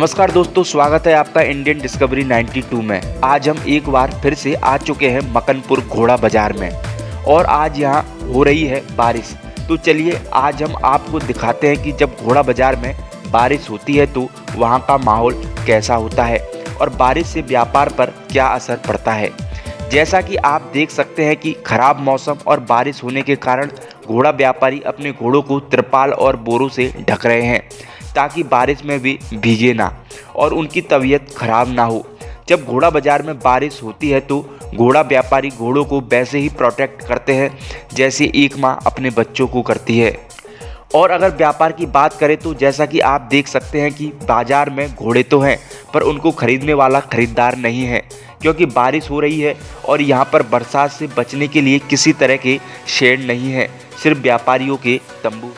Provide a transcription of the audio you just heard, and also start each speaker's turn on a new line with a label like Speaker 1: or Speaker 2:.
Speaker 1: नमस्कार दोस्तों, स्वागत है आपका इंडियन डिस्कवरी 92 में। आज हम एक बार फिर से आ चुके हैं मकनपुर घोड़ा बाजार में और आज यहाँ हो रही है बारिश। तो चलिए आज हम आपको दिखाते हैं कि जब घोड़ा बाजार में बारिश होती है तो वहाँ का माहौल कैसा होता है और बारिश से व्यापार पर क्या असर पड़ता है। जैसा कि आप देख सकते हैं कि खराब मौसम और बारिश होने के कारण घोड़ा व्यापारी अपने घोड़ों को तिरपाल और बोरों से ढक रहे हैं ताकि बारिश में भी भीगे ना और उनकी तबीयत खराब ना हो। जब घोड़ा बाजार में बारिश होती है तो घोड़ा व्यापारी घोड़ों को वैसे ही प्रोटेक्ट करते हैं जैसे एक माँ अपने बच्चों को करती है। और अगर व्यापार की बात करें तो जैसा कि आप देख सकते हैं कि बाजार में घोड़े तो हैं पर उनको खरीदने वाला खरीदार नहीं है, क्योंकि बारिश हो रही है और यहाँ पर बरसात से बचने के लिए किसी तरह के शेड नहीं है, सिर्फ व्यापारियों के तंबू।